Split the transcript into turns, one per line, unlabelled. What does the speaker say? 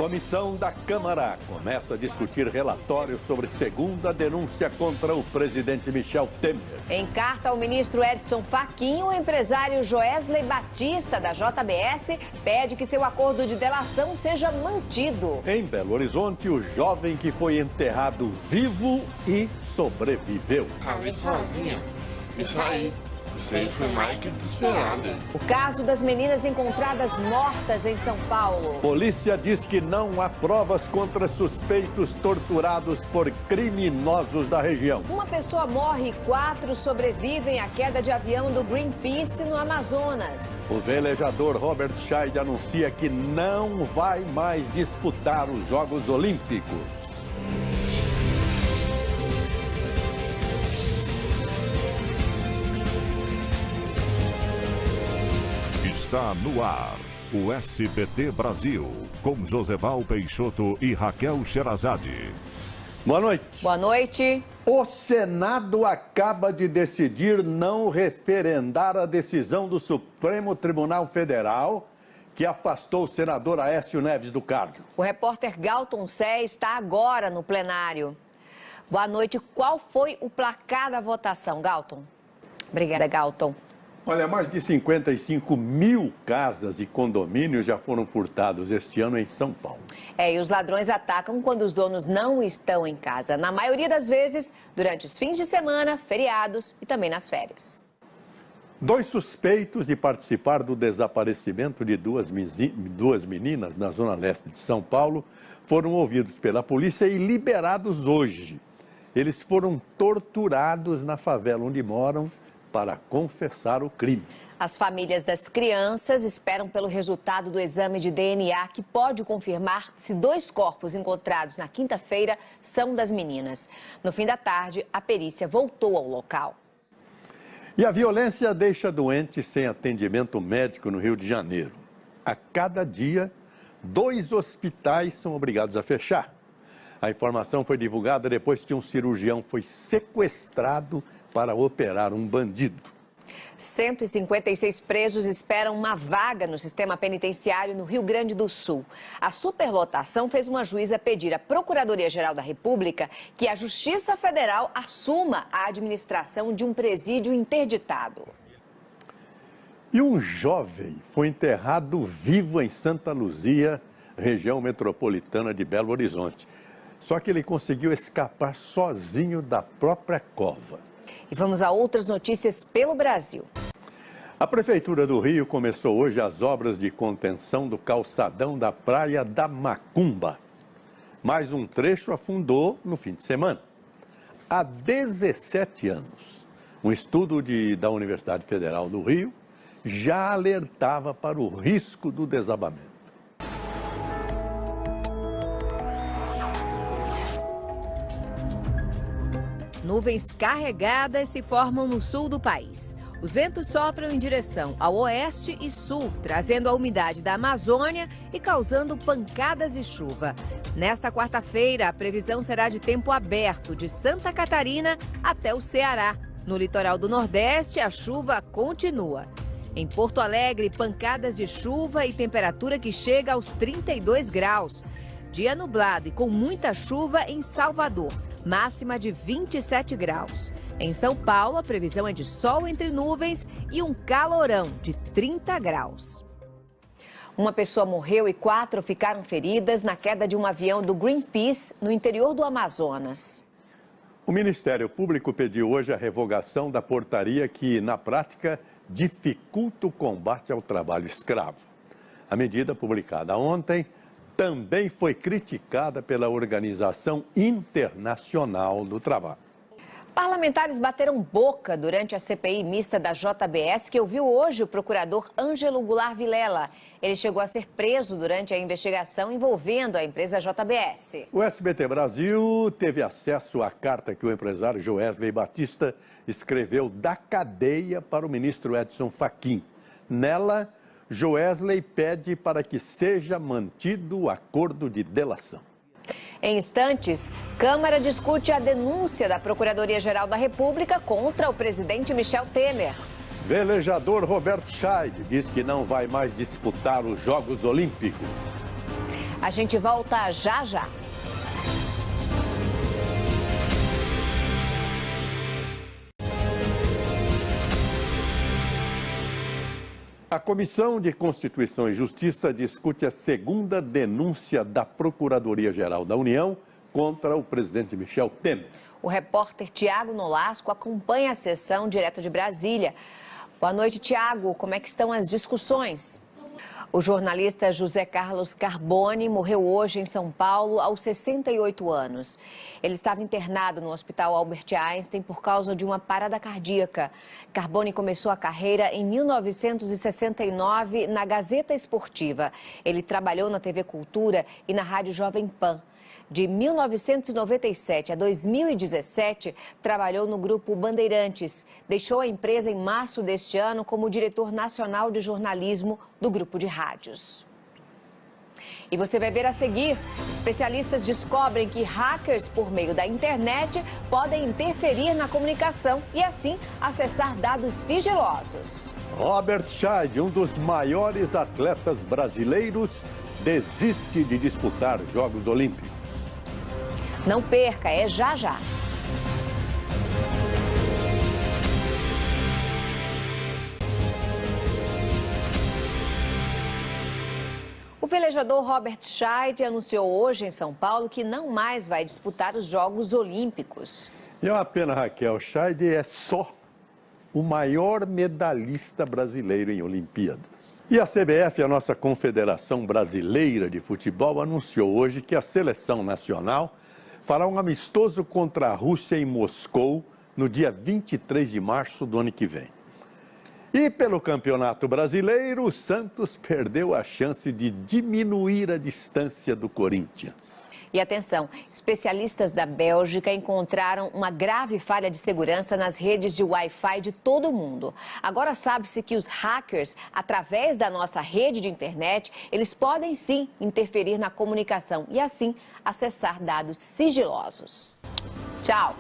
Comissão da Câmara começa a discutir relatório sobre segunda denúncia contra o presidente Michel Temer.
Em carta ao ministro Edson Fachin, o empresário Joesley Batista, da JBS, pede que seu acordo de delação seja mantido.
Em Belo Horizonte, o jovem que foi enterrado vivo e sobreviveu.
Acabei sozinha. Isso aí foi mais que desesperado.
O caso das meninas encontradas mortas em São Paulo.
Polícia diz que não há provas contra suspeitos torturados por criminosos da região.
Uma pessoa morre e 4 sobrevivem à queda de avião do Greenpeace no Amazonas.
O velejador Robert Scheid anuncia que não vai mais disputar os Jogos Olímpicos.
Está no ar o SBT Brasil, com Joseval Peixoto e Raquel Sherazade.
Boa noite.
Boa noite.
O Senado acaba de decidir não referendar a decisão do Supremo Tribunal Federal que afastou o senador Aécio Neves do cargo.
O repórter Galton Sé está agora no plenário. Boa noite. Qual foi o placar da votação, Galton? Obrigada, Galton.
Olha, mais de 55 mil casas e condomínios já foram furtados este ano em São Paulo.
E os ladrões atacam quando os donos não estão em casa. Na maioria das vezes, durante os fins de semana, feriados e também nas férias.
2 suspeitos de participar do desaparecimento de duas meninas na zona leste de São Paulo foram ouvidos pela polícia e liberados hoje. Eles foram torturados na favela onde moram para confessar o crime.
As famílias das crianças esperam pelo resultado do exame de DNA que pode confirmar se 2 corpos encontrados na quinta-feira são das meninas. No fim da tarde, a perícia voltou ao local.
E a violência deixa doentes sem atendimento médico no Rio de Janeiro. A cada dia, 2 hospitais são obrigados a fechar. A informação foi divulgada depois que um cirurgião foi sequestrado para operar um bandido.
156 presos esperam uma vaga no sistema penitenciário no Rio Grande do Sul. A superlotação fez uma juíza pedir à Procuradoria-Geral da República que a Justiça Federal assuma a administração de um presídio interditado.
E um jovem foi enterrado vivo em Santa Luzia, região metropolitana de Belo Horizonte. Só que ele conseguiu escapar sozinho da própria cova.
E vamos a outras notícias pelo Brasil.
A Prefeitura do Rio começou hoje as obras de contenção do calçadão da Praia da Macumba. Mais um trecho afundou no fim de semana. Há 17 anos, um estudo da Universidade Federal do Rio já alertava para o risco do desabamento.
Nuvens carregadas se formam no sul do país. Os ventos sopram em direção ao oeste e sul, trazendo a umidade da Amazônia e causando pancadas de chuva. Nesta quarta-feira, a previsão será de tempo aberto de Santa Catarina até o Ceará. No litoral do Nordeste, a chuva continua. Em Porto Alegre, pancadas de chuva e temperatura que chega aos 32 graus. Dia nublado e com muita chuva em Salvador. Máxima de 27 graus. Em São Paulo, a previsão é de sol entre nuvens e um calorão de 30 graus. Uma pessoa morreu e 4 ficaram feridas na queda de um avião do Greenpeace no interior do Amazonas.
O Ministério Público pediu hoje a revogação da portaria que, na prática, dificulta o combate ao trabalho escravo. A medida, publicada ontem, também foi criticada pela Organização Internacional do Trabalho.
Parlamentares bateram boca durante a CPI mista da JBS, que ouviu hoje o procurador Ângelo Goulart Vilela. Ele chegou a ser preso durante a investigação envolvendo a empresa JBS.
O SBT Brasil teve acesso à carta que o empresário Joesley Batista escreveu da cadeia para o ministro Edson Fachin. Nela, Joesley pede para que seja mantido o acordo de delação.
Em instantes, Câmara discute a denúncia da Procuradoria-Geral da República contra o presidente Michel Temer.
Velejador Robert Scheid diz que não vai mais disputar os Jogos Olímpicos.
A gente volta já já.
A Comissão de Constituição e Justiça discute a segunda denúncia da Procuradoria-Geral da União contra o presidente Michel Temer.
O repórter Tiago Nolasco acompanha a sessão direto de Brasília. Boa noite, Tiago. Como é que estão as discussões? O jornalista José Carlos Carbone morreu hoje em São Paulo aos 68 anos. Ele estava internado no Hospital Albert Einstein por causa de uma parada cardíaca. Carbone começou a carreira em 1969 na Gazeta Esportiva. Ele trabalhou na TV Cultura e na Rádio Jovem Pan. De 1997 a 2017, trabalhou no Grupo Bandeirantes. Deixou a empresa em março deste ano como diretor nacional de jornalismo do grupo de rádios. E você vai ver a seguir, especialistas descobrem que hackers por meio da internet podem interferir na comunicação e assim acessar dados sigilosos.
Robert Scheid, um dos maiores atletas brasileiros, desiste de disputar Jogos Olímpicos.
Não perca, é já já. O velejador Robert Scheid anunciou hoje em São Paulo que não mais vai disputar os Jogos Olímpicos.
E é uma pena, Raquel, Scheid é só o maior medalhista brasileiro em Olimpíadas. E a CBF, a nossa Confederação Brasileira de Futebol, anunciou hoje que a seleção nacional fará um amistoso contra a Rússia em Moscou no dia 23 de março do ano que vem. E pelo Campeonato Brasileiro, o Santos perdeu a chance de diminuir a distância do Corinthians.
E atenção, especialistas da Bélgica encontraram uma grave falha de segurança nas redes de Wi-Fi de todo o mundo. Agora sabe-se que os hackers, através da nossa rede de internet, eles podem sim interferir na comunicação e assim acessar dados sigilosos. Tchau!